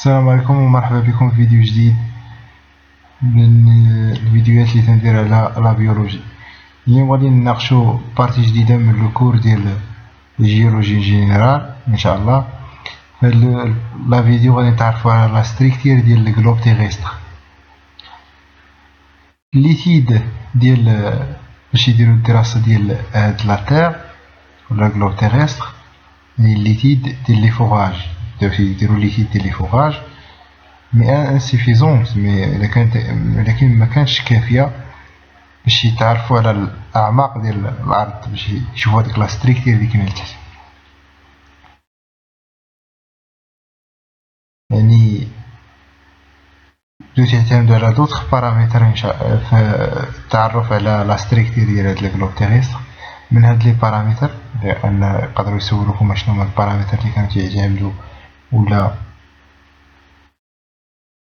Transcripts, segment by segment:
السلام عليكم ومرحبا بكم في فيديو جديد من الفيديوهات اللي تندير على لا بيولوجي. اليوم غادي نناقشوا بارتي جديده من لو كور ديال الجيولوجي جينيرال ان شاء الله. في لا فيديو غادي نتعرفوا على لا ستركتير ديال الجلوب تيغيستر. ليتيد ديال باش يديروا الدراسه ديال هاد لا تير ولا الجلوب تيغيستر، ليتيد ديال لي فوغاج يديروا ليتيد ديال لي فوغاج مي انسيفيزونت، لكن ما كانش كافيه باش يتعرفوا على الاعماق ديال الارض، باش يشوفوا هذيك لا ستركتير اللي كاينه لتحت. يعني بداو تعتمدوا على دوطخ بارامتر في التعرف على لا ستركتير ديال هاد الجلوب تيغيستر. من هاد لي بارامتر لان يقدروا يسولوكم شنو هما البارامتر اللي كانوا تيعتمدوا ولا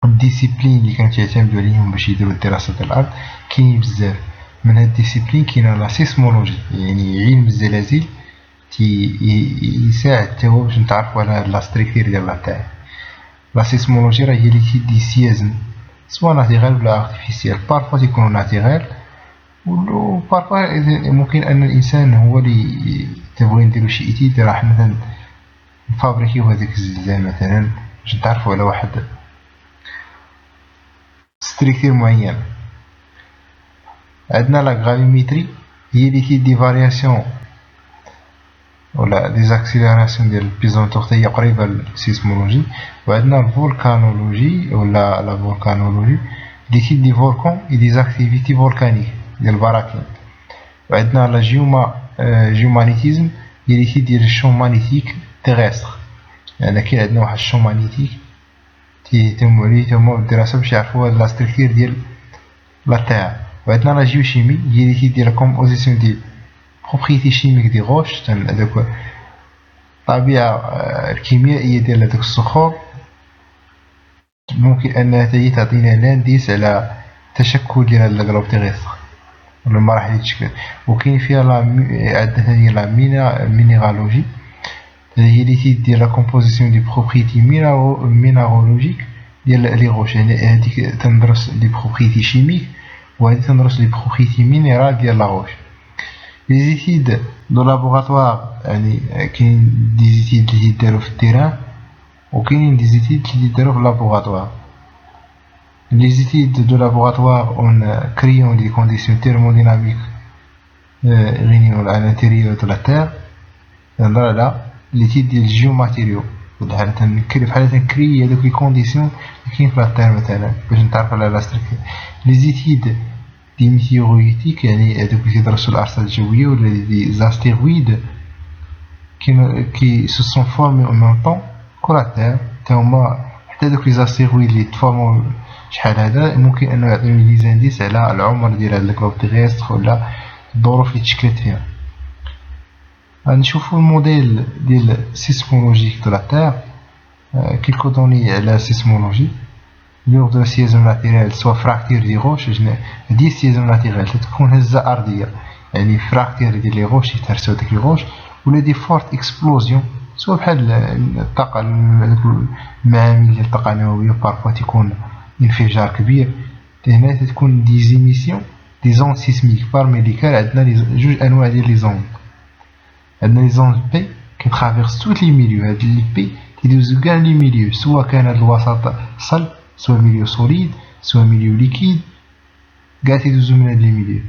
الديسيبلين اللي كانوا يعتمدوا عليهم باش يديروا الدراسه ديال الارض. كاين بزاف من هاد الديسيبلين. كاينه لا سيسمولوجي، يعني علم الزلازل يساعد حتى هو باش نتعرفوا على لا ستركتير ديال لا تاع. لا سيسمولوجي راه هي اللي تيدي سيازم سوا ناتيغال ولا ارتيفيسيال. بارفوا تيكونوا ناتيغال و بارفوا ممكن ان الانسان هو اللي تبغي نديرو شي ايتيد، راح مثلا نفابريكيو هذيك الزلزال مثلا باش نتعرفوا على واحد ستركتير معين. عندنا لا غرافيميتري هي اللي تيدي فارياسيون ولا ديزاكسيليراسيون ديال البيزونتور، هي قريبه للسيسمولوجي. وعندنا الفولكانولوجي ولا لا فولكانولوجي اللي تيدي فولكان اي ديزاكتيفيتي فولكانيك ديال البراكين. وعندنا لا جيومانيتيزم هي اللي تيدير الشون مانيتيك تيغيستر، يعني كاين عندنا واحد الشون مانيتيك تيهتموا عليه تما بالدراسه باش يعرفوا لا ستركتير ديال لا تاع. وعندنا لا جيوشيمي هي اللي تيدير كومبوزيسيون ديال بروبريتي شيميك دي غوش، هذوك الطبيعه الكيميائيه ديال هذوك الصخور. ممكن انها هي تعطينا لانديس على التشكل ديال هاد الجلوب تيغيستر ولا المراحل اللي تشكل. وكاين فيها عندنا ثاني لا مينيرالوجي هي اللي تيدير لا كومبوزيسيون دي بروبريتي مينرالوجيك ديال لي غوش، يعني هذيك تندرس لي بروبريتي شيميك وهذه تندرس لي بروبريتي مينيرال ديال لا غوش. لي زيتيد دو لابوغاتوار، يعني كاين دي زيتيد اللي يداروا في التيران وكاينين دي زيتيد اللي يداروا في لابوغاتوار. لي زيتيد دو لابوغاتوار اون كريون دي كونديسيون تيرموديناميك غينيون على الانتيريور دو لا تير. نهضر على ليتيد ديال الجيوماتيريو، بحال تنكري هذوك لي كونديسيون اللي كاين في لا تير مثلا باش نتعرف على لا ستركتير. لي زيتيد دي ميتيورويتيك، يعني هذوك اللي كيدرسوا الارصاد الجويه ولا دي زاستيرويد كي سو سون فورمي اون ميم طون كو لا تير تا هما. حتى دوك لي زاستيرويد اللي تفورمو شحال هذا ممكن انه يعطيو لي زانديس على العمر ديال هاد الجلوب تيغيستر ولا الظروف اللي تشكلت فيها. غنشوفو الموديل ديال سيسمولوجيك دو لا تير. كيلكو دوني على سيسمولوجي لور دو سيزون ناتيرال سوا فراكتير دي غوش. هادي سيزون ناتيرال تكون هزه ارضيه، يعني فراكتير ديال لي غوش يتهرسو ديك لي غوش، ولا دي فورت اكسبلوزيون سوا بحال الطاقه المعامل ديال الطاقه النوويه. بارفوا تيكون انفجار كبير. هنا تكون دي زيميسيون دي زون سيسميك بارمي ليكال. عندنا جوج انواع ديال لي زون. عندنا لي زون بي كي ترافيرس توت لي ميليو. هاد لي بي تيدوزو كاع لي ميليو، سوا كان هاد الوسط صلب سوا ميليو سوليد سوا ميليو ليكيد، كاع تيدوزو من هاد لي ميليو.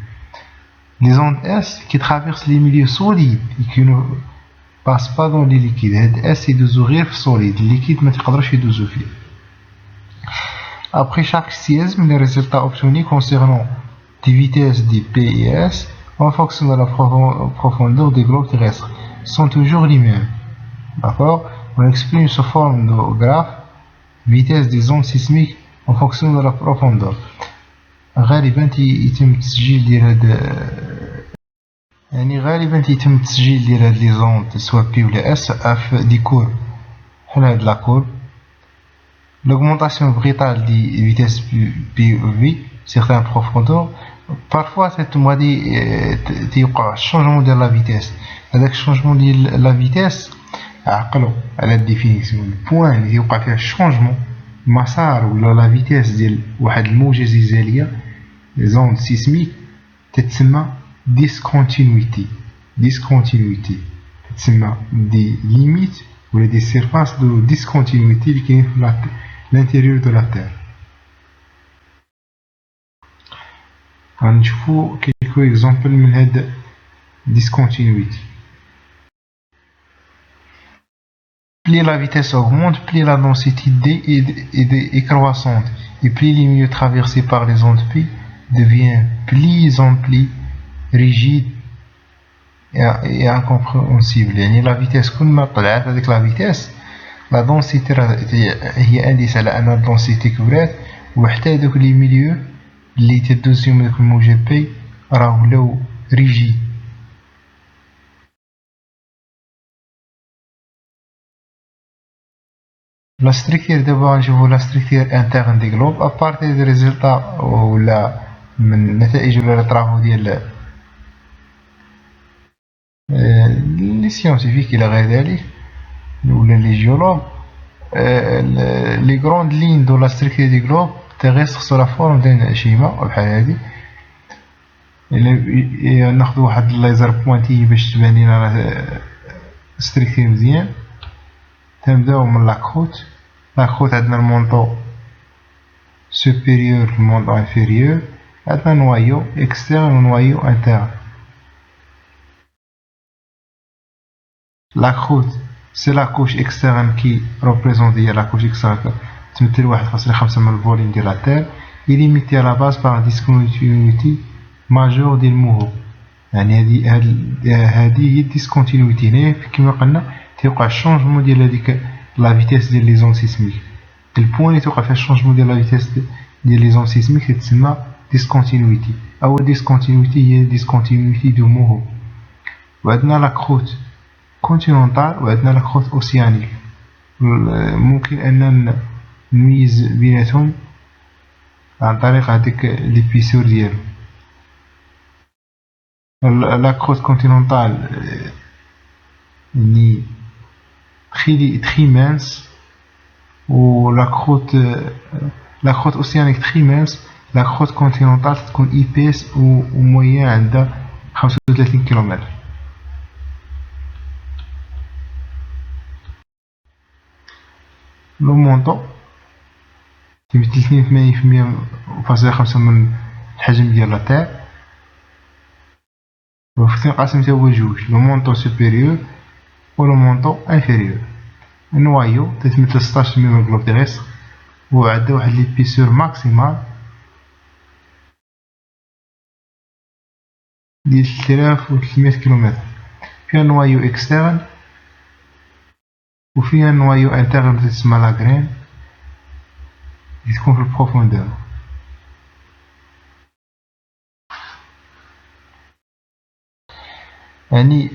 لي زون اس كي ترافيرس لي ميليو سوليد كي باس با دون لي ليكيد. هاد اس يدوزو غير في سوليد، الليكيد ما تقدروش يدوزو فيه. Après chaque siège, les résultats obtenus concernant des vitesses des P et S en fonction de la profondeur des globes terrestres sont toujours les mêmes. D'accord? On exprime sous forme de graphe vitesse des ondes sismiques en fonction de la profondeur. غالبا يتم التسجيل ديال هاد، يعني غالبا يتم التسجيل ديال هاد لي زوند سوا بي ولا اس في دي كور بحال هاد لا كور. L'augmentation brutale des vitesses PV, certaines profondeurs, parfois cette changement de la vitesse. Avec changement de la vitesse, عقلوا على الديفينيسيون البوان اللي يوقع فيها الشونجمون مسار ولا لا فيتاس ديال واحد الموجة زلزالية زون سيسميك تتسمى ديسكونتينيتي تتسمى دي ليميت ولا دي سيرفاس دو ديسكونتينيتي اللي كاين في l'intérieur de la Terre. غنشوفو كيلكو اكزامبل من هاد discontinuity. Plus la vitesse augmente, plus la densité D est croissante, et plus les milieux traversés par les ondes P devient plus en plus rigide et incompréhensible. يعني la vitesse كل ما طلعت هذيك la vitesse لا دونسيتي هي انديس على ان الدونسيتي كبرات، وحتى دوك لي ميليو اللي تدوز فيهم داك الموجة بي راه ولاو ريجيد. لا ستركتير دابا غنشوفو لا ستركتير انترن دي غلوب ابارتي دي ريزلطا ولا من نتائج ولا طرافو ديال لي سيونتيفيك الى غير ذلك ولا لي جيولوج. لي غروند لين دو لا ستركتير دي غلوب تغيسر سو لا فورم ديال شيما بحال هادي. الا ناخدو واحد الليزر بوانتي باش تبان لينا ستركتير مزيان. تنبداو من لاكروت عندنا المونطو سوبيريور المونطو انفيريور، عندنا نوايو اكسترن ونوايو انترن. لاكروت سي لا كوش اكسترن كي روبريزونتي هي لا كوش اكسترن تمثل 1.5 من الفوليوم ديال لا تير إليميتي على باز باغ ديسكونتينيتي ماجور ديال الموفو. يعني هادي هي ديسكونتينيتي. هنايا كيما قلنا تيوقع الشونجمون ديال هاديك لا فيتاس ديال لي زون سيسميك. البوان اللي توقع فيها الشونجمون ديال لا فيتاس ديال لي زون سيسميك تتسمى ديسكونتينيتي او ديسكونتينيتي هي ديسكونتينيتي دو موفو. وعندنا لا كروت كونتينونتال وعندنا لا كروت اوسيانيك. ممكن ان نميز بيناتهم عن طريق هذيك ليبيسور ديالو. لا كروت كونتينونتال يعني تري مانس، و لا كروت اوسيانيك تري مانس. لا كروت كونتينونتال تكون ايبيس و مويان عندها 35 كيلومتر. لو مونطو تيمثل 82.5% من الحجم ديال لا تير، وتنقسم تا هو لجوج، لو مونطو سوبيريور و لو مونطو انفيريور. النوايو تتمثل 16% من الجلوب تيغيسر، و عندها واحد ليبيسور ماكسيمال ديال 3300 كيلومتر. فيها نوايو اكسترن وفيها نوايو انترن تتسمى لاغرين اللي تكون في البروفوندور. يعني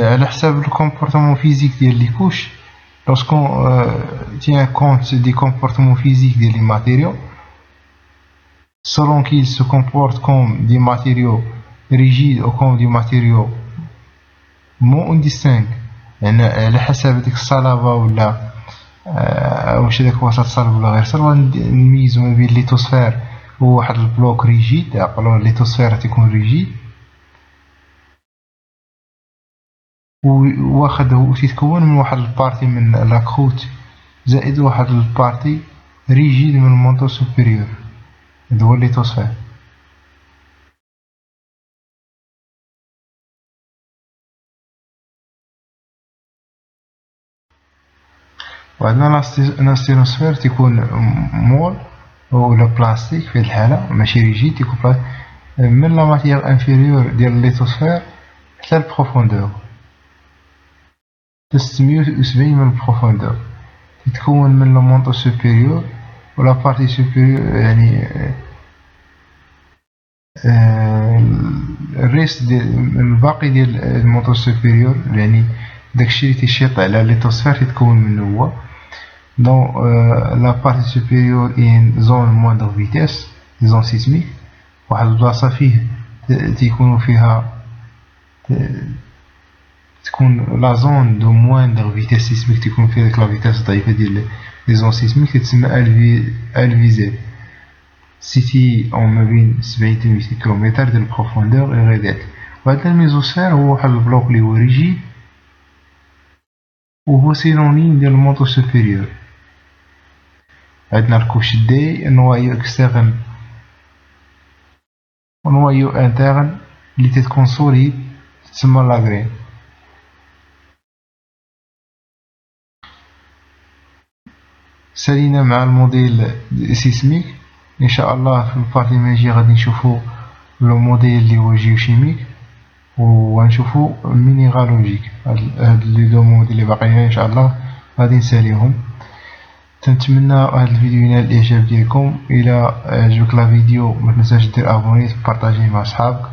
على حساب الكومبورتمون فيزيك ديال لي كوش، لوسكون تient compte des comportements physiques des matériaux selon qu'ils se comportent comme des matériaux rigides ou comme des matériaux non distincts. يعني على حسب ديك الصلابة ولا واش داك وسط صلب ولا غير صلب نميزو ما بين ليتوسفير وواحد البلوك ريجيد. عقلوا ليتوسفير تيكون ريجيد واخد تيتكون من واحد البارتي من لاكروت زائد واحد البارتي ريجيد من المونطو سوبيريور، هذا هو ليتوسفير. وعندنا لاستينوسفير تيكون مول ولا بلاستيك في الحالة ماشي ريجيد، تيكون بلاستيك من لا ماتيير انفيريور ديال ليتوسفير حتى البروفوندور 670 من البروفوندور. تتكون من لو مونطو سوبيريور ولا بارتي سوبيريور، يعني الريست ديال الباقي ديال المونطو سوبيريور، يعني داكشي اللي تيشيط على ليتوسفير تيتكون منه هو. دون لا بارتي سوبيريور ان زون موندر فيتاس زون سيسميك، واحد البلاصه فيه تيكونوا فيها تكون لا زون دو موندغ فيتاس سيسميك تكون فيها ديك لا فيتاس ضعيفة ديال لي زون سيسميك تتسمى الفيزي. سيتي اون ما بين 70 و 200 كيلومتر ديال البروفوندور غير داك. وهاد الميزوسفير هو واحد البلوك لي هو ريجيد وهو سينونيم ديال المونطو سوبيريور. عندنا الكوش دي نوايو اكسترن و نوايو انترن لي تتكون سوليد تسمى لاغرين. سالينا مع الموديل سيسميك. ان شاء الله في البارتي ماجي غادي نشوفو لو موديل اللي هو جيوشيميك وغنشوفو مينيرالوجيك. هاد لي دو موديل اللي باقيين ان شاء الله غادي نساليهم. تنتمنى هاد الفيديو ينال الاعجاب ديالكم. الى عجبك لا فيديو ما تنساش دير ابوني تبارطاجيه مع صحابك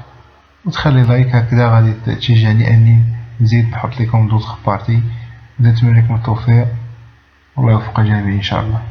وتخلي لايك، هكذا غادي تشجعني اني نزيد نحط لكم دوطخ بارتي. نتمنى لكم التوفيق والله يوفق الجميع ان شاء الله.